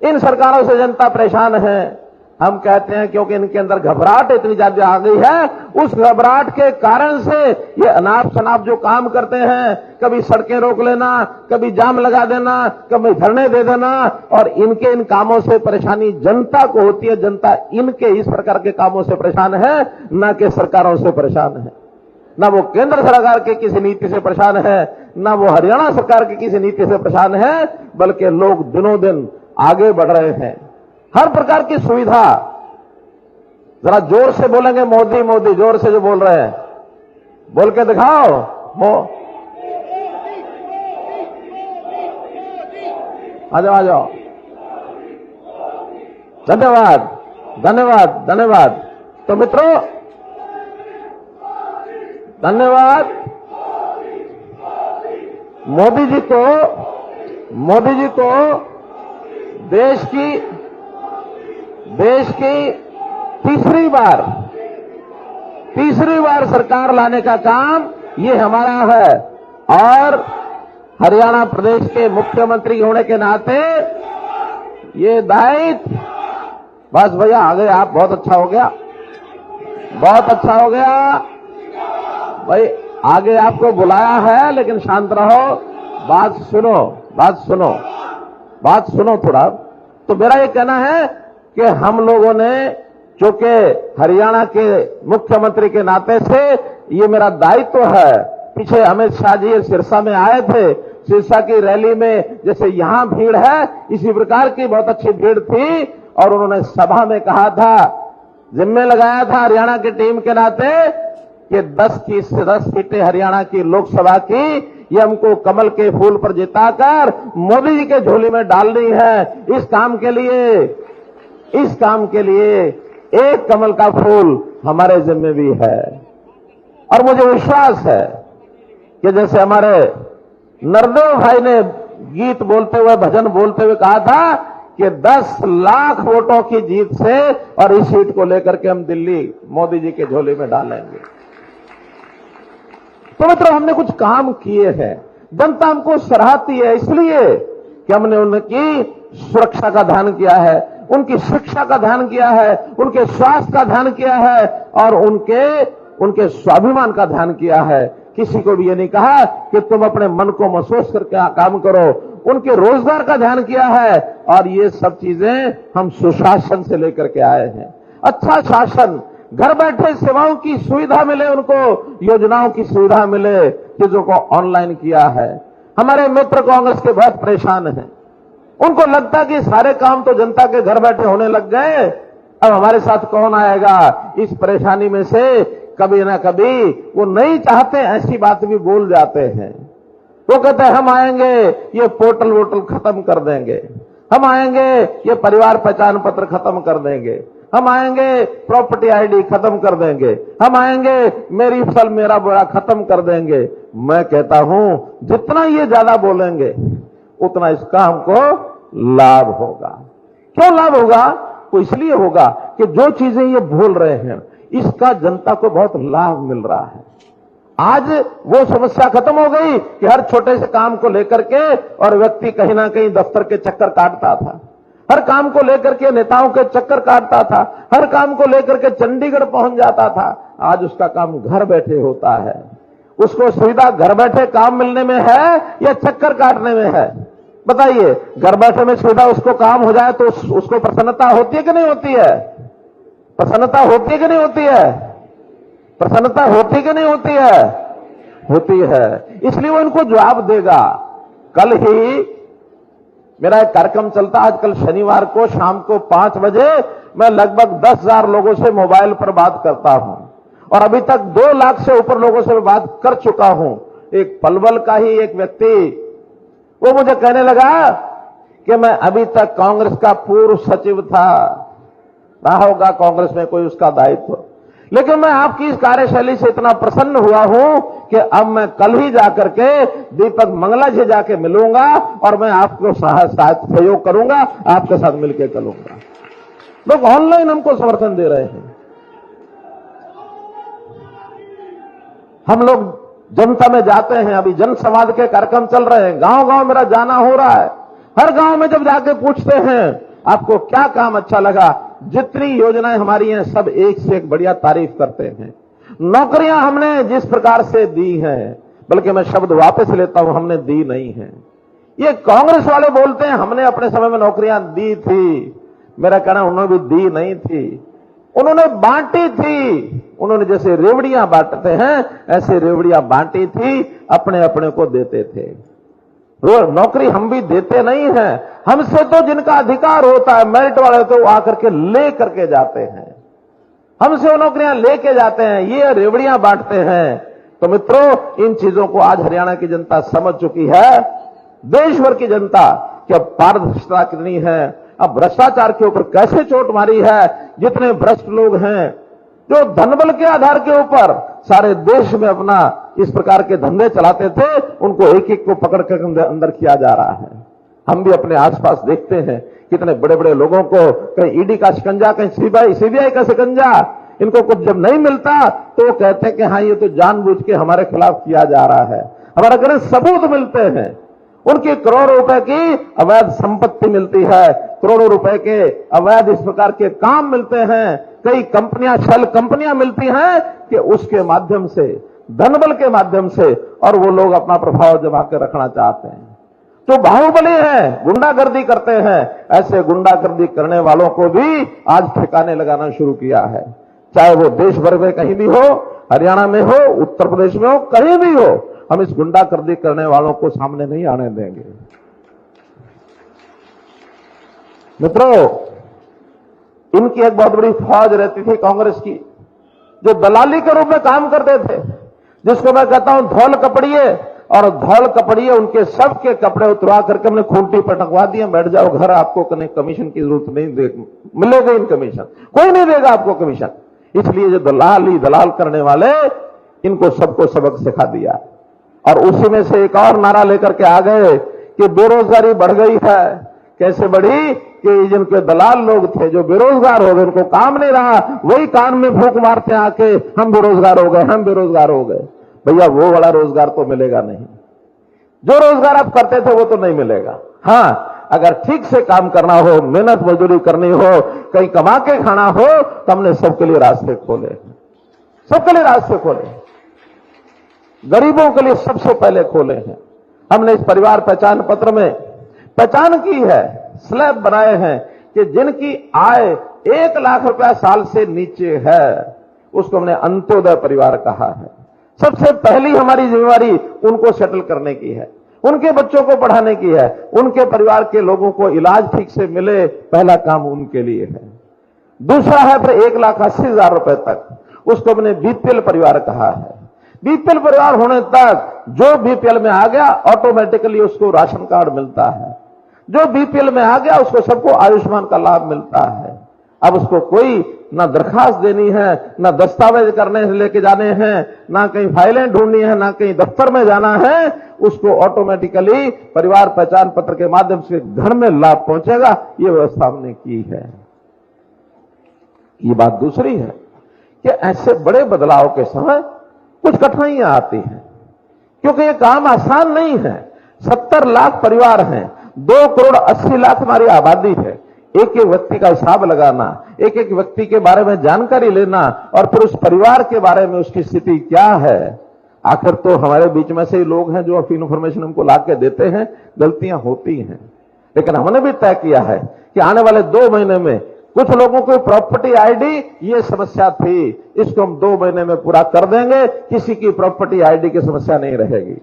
इन सरकारों से जनता परेशान है। हम कहते हैं क्योंकि इनके अंदर घबराहट इतनी ज्यादा आ गई है, उस घबराहट के कारण से ये अनाप शनाप जो काम करते हैं, कभी सड़कें रोक लेना, कभी जाम लगा देना, कभी धरने दे देना, और इनके इन कामों से परेशानी जनता को होती है। जनता इनके इस प्रकार के कामों से परेशान है, न कि सरकारों से परेशान है, न वो केंद्र सरकार के किसी नीति से परेशान है, ना वो हरियाणा सरकार की किसी नीति से परेशान है, बल्कि लोग दिनों दिन आगे बढ़ रहे हैं। हर प्रकार की सुविधा, जरा जोर से बोलेंगे मोदी मोदी, जोर से जो बोल रहे हैं बोल के दिखाओ। आ जाओ आ जाओ। धन्यवाद धन्यवाद धन्यवाद। तो मित्रों धन्यवाद। मोदी जी को देश की तीसरी बार सरकार लाने का काम ये हमारा है, और हरियाणा प्रदेश के मुख्यमंत्री होने के नाते ये दायित्व, बस भैया आ गए आप, बहुत अच्छा हो गया, बहुत अच्छा हो गया भाई। आगे आपको बुलाया है, लेकिन शांत रहो, बात सुनो थोड़ा। तो मेरा ये कहना है कि हम लोगों ने, चूंकि हरियाणा के मुख्यमंत्री के नाते से ये मेरा दायित्व है। पीछे अमित शाह जी सिरसा में आए थे, सिरसा की रैली में जैसे यहां भीड़ है, इसी प्रकार की बहुत अच्छी भीड़ थी, और उन्होंने सभा में कहा था, जिम्मे लगाया था हरियाणा की टीम के नाते कि 10 सीटें हरियाणा की लोकसभा की ये हमको कमल के फूल पर जिताकर मोदी जी के झोली में डालनी है। इस काम के लिए एक कमल का फूल हमारे जिम्मे भी है। और मुझे विश्वास है कि जैसे हमारे नरदेव भाई ने गीत बोलते हुए, भजन बोलते हुए कहा था कि 10 लाख वोटों की जीत से और इस सीट को लेकर के हम दिल्ली मोदी जी के झोले में डालेंगे। तो मित्रों हमने कुछ काम किए हैं, जनता हमको सराहती है, इसलिए कि हमने उनकी सुरक्षा का ध्यान किया है, उनकी शिक्षा का ध्यान किया है, उनके स्वास्थ्य का ध्यान किया है, और उनके स्वाभिमान का ध्यान किया है। किसी को भी ये नहीं कहा कि तुम अपने मन को महसूस करके काम करो। उनके रोजगार का ध्यान किया है, और ये सब चीजें हम सुशासन से लेकर के आए हैं। अच्छा शासन, घर बैठे सेवाओं की सुविधा मिले, उनको योजनाओं की सुविधा मिले, चीजों को ऑनलाइन किया है। हमारे मित्र कांग्रेस के बहुत परेशान हैं, उनको लगता कि सारे काम तो जनता के घर बैठे होने लग गए, अब हमारे साथ कौन आएगा। इस परेशानी में से कभी ना कभी वो नहीं चाहते, ऐसी बात भी बोल जाते हैं। वो कहते हैं हम आएंगे, ये पोर्टल वोटल खत्म कर देंगे, हम आएंगे, ये परिवार पहचान पत्र खत्म कर देंगे, हम आएंगे, प्रॉपर्टी आईडी खत्म कर देंगे, हम आएंगे, मेरी फसल मेरा बोरा खत्म कर देंगे। मैं कहता हूं जितना ये ज्यादा बोलेंगे उतना इसका हमको लाभ होगा। क्यों लाभ होगा? तो इसलिए होगा कि जो चीजें ये बोल रहे हैं इसका जनता को बहुत लाभ मिल रहा है। आज वो समस्या खत्म हो गई कि हर छोटे से काम को लेकर के और व्यक्ति कहीं ना कहीं दफ्तर के चक्कर काटता था, हर काम को लेकर के नेताओं के चक्कर काटता था, हर काम को लेकर के चंडीगढ़ पहुंच जाता था। आज उसका काम घर बैठे होता है। उसको सुविधा घर बैठे काम मिलने में है या चक्कर काटने में है? बताइए, घर बैठे में सुविधा उसको काम हो जाए तो उसको प्रसन्नता होती है कि नहीं होती है? प्रसन्नता होती है कि नहीं होती है? प्रसन्नता होती कि नहीं होती है? होती है। इसलिए वो इनको जवाब देगा। कल ही मेरा एक कार्यक्रम चलता, आजकल शनिवार को शाम को 5 बजे मैं लगभग 10,000 लोगों से मोबाइल पर बात करता हूं, और अभी तक 2 लाख से ऊपर लोगों से मैं बात कर चुका हूं। एक पलवल का ही एक व्यक्ति, वो मुझे कहने लगा कि मैं अभी तक कांग्रेस का पूर्व सचिव था, रहा होगा कांग्रेस में कोई उसका दायित्व, लेकिन मैं आपकी इस कार्यशैली से इतना प्रसन्न हुआ हूं कि अब मैं कल ही जाकर के दीपक मंगला जी जाके मिलूंगा और मैं आपको सहयोग करूंगा, आपके साथ मिलकर करूंगा। लोग ऑनलाइन हमको समर्थन दे रहे हैं। हम लोग जनता में जाते हैं, अभी जनसंवाद के कार्यक्रम चल रहे हैं, गांव गांव मेरा जाना हो रहा है। हर गांव में जब जाके पूछते हैं आपको क्या काम अच्छा लगा, जितनी योजनाएं हमारी हैं सब एक से एक बढ़िया तारीफ करते हैं। नौकरियां हमने जिस प्रकार से दी हैं, बल्कि मैं शब्द वापस लेता हूं, हमने दी नहीं है। ये कांग्रेस वाले बोलते हैं हमने अपने समय में नौकरियां दी थी, मेरा कहना उन्होंने भी दी नहीं थी। उन्होंने बांटी थी। उन्होंने जैसे रेवड़ियां बांटते हैं ऐसे रेवड़ियां बांटी थी, अपने अपने को देते थे। नौकरी हम भी देते नहीं हैं, हमसे तो जिनका अधिकार होता है मेरिट वाले तो आकर के ले करके जाते हैं, हमसे वो नौकरियां लेके जाते हैं, ये रेवड़ियां बांटते हैं। तो मित्रों, इन चीजों को आज हरियाणा की जनता समझ चुकी है, देश भर की जनता, कि अब पारदर्शिता कितनी है, अब भ्रष्टाचार के ऊपर कैसे चोट मारी है। जितने भ्रष्ट लोग हैं जो धनबल के आधार के ऊपर सारे देश में अपना इस प्रकार के धंधे चलाते थे, उनको एक एक को पकड़ कर अंदर किया जा रहा है। हम भी अपने आसपास देखते हैं कितने बड़े बड़े लोगों को, कहीं ईडी का शिकंजा, कहीं सीबीआई का शिकंजा, इनको कुछ जब नहीं मिलता तो वो कहते हैं कि हाँ ये तो जानबूझ के हमारे खिलाफ किया जा रहा है। हमारे घर सबूत मिलते हैं, उनकी करोड़ों रुपए की अवैध संपत्ति मिलती है, करोड़ों रुपए के अवैध इस प्रकार के काम मिलते हैं, कई कंपनियां, शेल कंपनियां मिलती हैं कि उसके माध्यम से, धनबल के माध्यम से, और वो लोग अपना प्रभाव जमा के रखना चाहते हैं। तो बाहुबली है, गुंडागर्दी करते हैं, ऐसे गुंडागर्दी करने वालों को भी आज ठिकाने लगाना शुरू किया है। चाहे वो देश भर में कहीं भी हो, हरियाणा में हो, उत्तर प्रदेश में हो, कहीं भी हो, हम इस गुंडागर्दी करने वालों को सामने नहीं आने देंगे। मित्रों, इनकी एक बहुत बड़ी फौज रहती थी कांग्रेस की, जो दलाली के रूप में काम करते थे, जिसको मैं कहता हूं धौल कपड़िए, और धौल कपड़िए उनके सबके कपड़े उतरवा करके हमने खूंटी पर टंगवा दिए, बैठ जाओ घर, आपको कमीशन की जरूरत नहीं, मिलेगा इन कमीशन, कोई नहीं देगा आपको कमीशन। इसलिए जो दलाल करने वाले, इनको सबको सबक सिखा दिया। और उसी में से एक और नारा लेकर के आ गए कि बेरोजगारी बढ़ गई है। कैसे बढ़ी कि जिनके दलाल लोग थे जो बेरोजगार हो गए, उनको काम नहीं रहा, वही कान में फूंक मारते आके हम बेरोजगार हो गए, हम बेरोजगार हो गए। भैया वो वाला रोजगार तो मिलेगा नहीं, जो रोजगार आप करते थे वो तो नहीं मिलेगा। हाँ, अगर ठीक से काम करना हो, मेहनत मजदूरी करनी हो, कहीं कमा के खाना हो, तो हमने सबके लिए रास्ते खोले, सबके लिए रास्ते खोले, गरीबों के लिए सबसे पहले खोले हैं। हमने इस परिवार पहचान पत्र में पहचान की है, स्लैब बनाए हैं कि जिनकी आय 1 लाख रुपया साल से नीचे है, उसको हमने अंत्योदय परिवार कहा है। सबसे पहली हमारी जिम्मेवारी उनको सेटल करने की है, उनके बच्चों को पढ़ाने की है, उनके परिवार के लोगों को इलाज ठीक से मिले, पहला काम उनके लिए है। दूसरा है फिर 1,80,000 रुपए तक, उसको हमने बीपीएल परिवार कहा है। बीपीएल परिवार होने तक जो बीपीएल में आ गया ऑटोमेटिकली उसको राशन कार्ड मिलता है, जो बीपीएल में आ गया उसको सबको आयुष्मान का लाभ मिलता है। अब उसको कोई ना दरखास्त देनी है, ना दस्तावेज करने लेके जाने हैं, ना कहीं फाइलें ढूंढनी है, ना कहीं दफ्तर में जाना है, उसको ऑटोमेटिकली परिवार पहचान पत्र के माध्यम से घर में लाभ पहुंचेगा। ये व्यवस्था हमने की है। ये बात दूसरी है कि ऐसे बड़े बदलाव के समय कुछ कठिनाइयां आती हैं, क्योंकि ये काम आसान नहीं है। 70 लाख परिवार हैं, 2 करोड़ 80 लाख हमारी आबादी है। एक एक व्यक्ति का हिसाब लगाना, एक एक व्यक्ति के बारे में जानकारी लेना, और फिर उस परिवार के बारे में उसकी स्थिति क्या है। आखिर तो हमारे बीच में से ही लोग हैं जो इंफॉर्मेशन हमको ला के देते हैं, गलतियां होती हैं। लेकिन हमने भी तय किया है कि आने वाले 2 महीने में कुछ लोगों को प्रॉपर्टी आईडी, ये समस्या थी, इसको हम 2 महीने में पूरा कर देंगे, किसी की प्रॉपर्टी आईडी की समस्या नहीं रहेगी।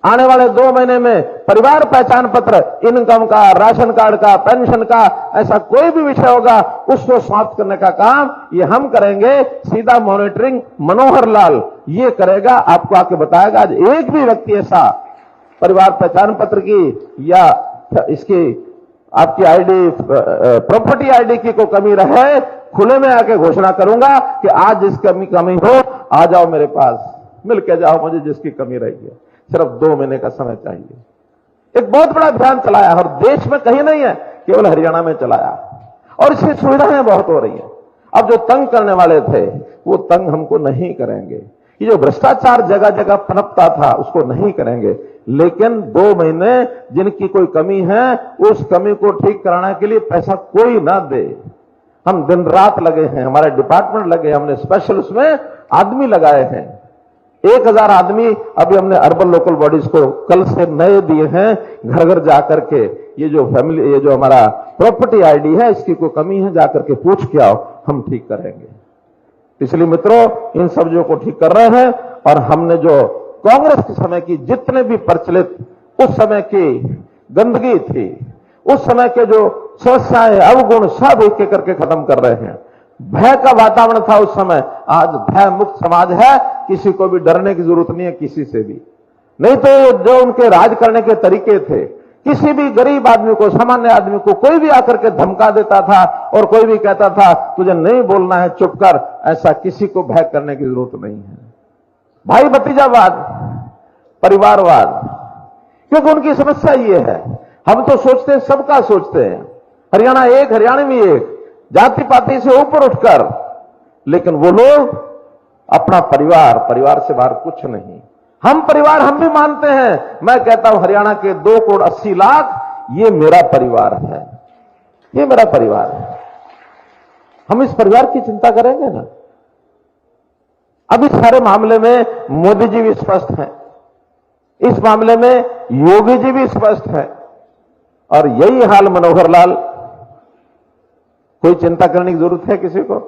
आने वाले 2 महीने में परिवार पहचान पत्र, इनकम का, राशन कार्ड का, पेंशन का, ऐसा कोई भी विषय होगा उसको समाप्त करने का काम ये हम करेंगे। सीधा मॉनिटरिंग मनोहर लाल ये करेगा, आपको आके बताएगा। आज एक भी व्यक्ति ऐसा परिवार पहचान पत्र की या इसकी आपकी आईडी, प्रॉपर्टी आईडी की कोई कमी रहे, खुले में आके घोषणा करूंगा कि आज जिसकी कमी हो आ जाओ मेरे पास, मिलके जाओ, मुझे जिसकी कमी रही है। सिर्फ 2 महीने का समय चाहिए। एक बहुत बड़ा अभियान चलाया और देश में कहीं नहीं है, केवल हरियाणा में चलाया, और इसकी सुविधाएं बहुत हो रही है। अब जो तंग करने वाले थे वो तंग हमको नहीं करेंगे। ये जो भ्रष्टाचार जगह जगह पनपता था उसको नहीं करेंगे। लेकिन 2 महीने जिनकी कोई कमी है, उस कमी को ठीक कराने के लिए पैसा कोई ना दे। हम दिन रात लगे हैं, हमारे डिपार्टमेंट लगे, हमने स्पेशल उसमें आदमी लगाए हैं। 1000 आदमी अभी हमने अर्बन लोकल बॉडीज को कल से नए दिए हैं, घर घर जाकर के ये जो हमारा प्रॉपर्टी आईडी है इसकी कोई कमी है जाकर के पूछ के आओ। हम ठीक करेंगे। इसलिए मित्रों, इन सब्जियों को ठीक कर रहे हैं। और हमने जो कांग्रेस के समय की जितने भी प्रचलित उस समय की गंदगी थी, उस समय के जो समस्याएं, अवगुण, सब एक एक करके खत्म कर रहे हैं। भय का वातावरण था उस समय, आज भय मुक्त समाज है। किसी को भी डरने की जरूरत नहीं है, किसी से भी नहीं। तो जो उनके राज करने के तरीके थे, किसी भी गरीब आदमी को, सामान्य आदमी को कोई भी आकर के धमका देता था और कोई भी कहता था तुझे नहीं बोलना है, चुप कर, ऐसा किसी को भय करने की जरूरत नहीं है। भाई भतीजावाद, परिवारवाद, क्योंकि उनकी समस्या ये है। हम तो सोचते हैं, सबका सोचते हैं, हरियाणा एक, हरियाणा में एक, जाति पाति से ऊपर उठकर, लेकिन वो लोग अपना परिवार, परिवार से बाहर कुछ नहीं। हम परिवार हम भी मानते हैं। मैं कहता हूं हरियाणा के 2,80,00,000 ये मेरा परिवार है, ये मेरा परिवार है। हम इस परिवार की चिंता करेंगे ना। अब इस सारे मामले में मोदी जी भी स्पष्ट हैं, इस मामले में योगी जी भी स्पष्ट हैं, और यही हाल मनोहर लाल। कोई चिंता करने की जरूरत है किसी को?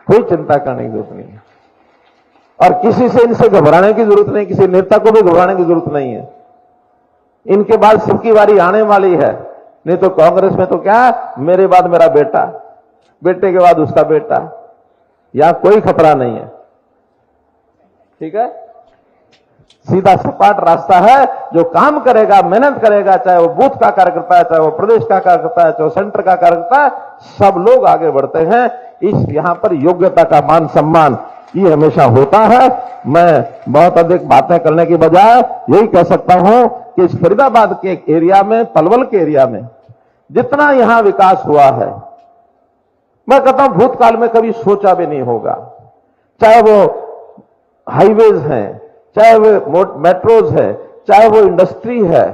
कोई चिंता करने की जरूरत नहीं है। और किसी से इनसे घबराने की जरूरत नहीं, किसी नेता को भी घबराने की जरूरत नहीं है। इनके बाद सबकी बारी आने वाली है। नहीं तो कांग्रेस में तो क्या, मेरे बाद मेरा बेटा, बेटे के बाद उसका बेटा, यहां कोई खतरा नहीं है। ठीक है, सीधा सपाट रास्ता है। जो काम करेगा, मेहनत करेगा, चाहे वो बूथ का कार्यकर्ता है, चाहे वो प्रदेश का कार्यकर्ता है, चाहे वो सेंटर का कार्यकर्ता है, सब लोग आगे बढ़ते हैं। इस यहां पर योग्यता का मान सम्मान ये हमेशा होता है। मैं बहुत अधिक बातें करने की बजाय यही कह सकता हूं कि इस फरीदाबाद के एरिया में, पलवल के एरिया में जितना यहां विकास हुआ है, मैं कहता हूं भूतकाल में कभी सोचा भी नहीं होगा। चाहे वो हाईवेज हैं, चाहे वो मेट्रोज है, चाहे वो इंडस्ट्री है,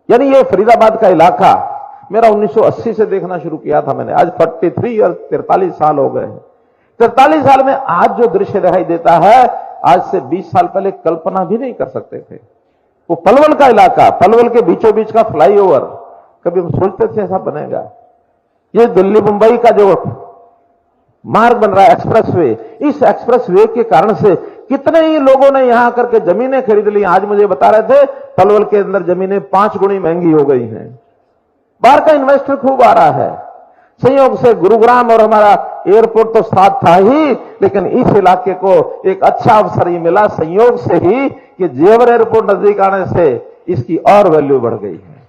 यानी ये फरीदाबाद का इलाका मेरा 1980 से देखना शुरू किया था मैंने। आज 43 ईयर, 43 साल हो गए हैं। 43 साल में आज जो दृश्य दिखाई देता है, आज से 20 साल पहले कल्पना भी नहीं कर सकते थे। वो पलवल का इलाका, पलवल के बीचों बीच का फ्लाईओवर, कभी हम सोचते थे ऐसा बनेगा? ये दिल्ली मुंबई का जो मार्ग बन रहा है, एक्सप्रेसवे, इस एक्सप्रेसवे के कारण से कितने ही लोगों ने यहां आकर के जमीनें खरीद ली। आज मुझे बता रहे थे पलवल के अंदर जमीनें 5 गुनी महंगी हो गई हैं। बाहर का इन्वेस्टर खूब आ रहा है। संयोग से गुरुग्राम और हमारा एयरपोर्ट तो साथ था ही, लेकिन इस इलाके को एक अच्छा अवसर ही मिला संयोग से ही कि जेवर एयरपोर्ट नजदीक आने से इसकी और वैल्यू बढ़ गई है।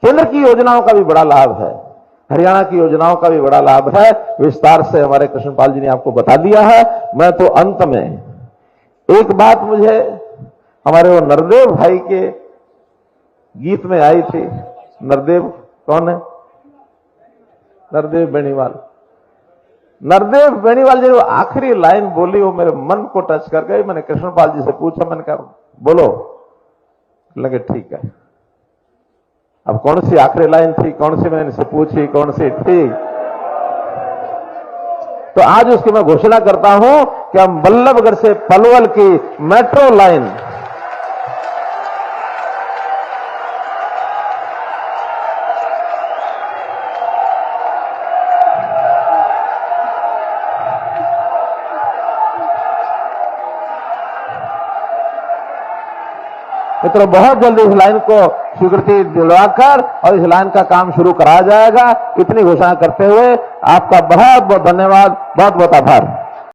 केंद्र की योजनाओं का भी बड़ा लाभ है, हरियाणा की योजनाओं का भी बड़ा लाभ है। विस्तार से हमारे कृष्णपाल जी ने आपको बता दिया है। मैं तो अंत में एक बात मुझे हमारे वो नरदेव भाई के गीत में आई थी। नरदेव कौन है? नरदेव बेनीवाल। नरदेव बेनीवाल जी वो आखिरी लाइन बोली, वो मेरे मन को टच कर गई। मैंने कृष्णपाल जी से पूछा, मैंने कहा बोलो, लगे ठीक है। अब कौन सी आखिरी लाइन थी, कौन सी मैंने इनसे पूछी, कौन सी ठीक, तो आज उसकी मैं घोषणा करता हूं कि हम बल्लभगढ़ से पलवल की मेट्रो लाइन मित्रों बहुत जल्दी इस लाइन को स्वीकृति दिलवाकर और इस लाइन का काम शुरू कराया जाएगा। इतनी घोषणा करते हुए आपका बहुत बहुत धन्यवाद, बहुत बहुत आभार।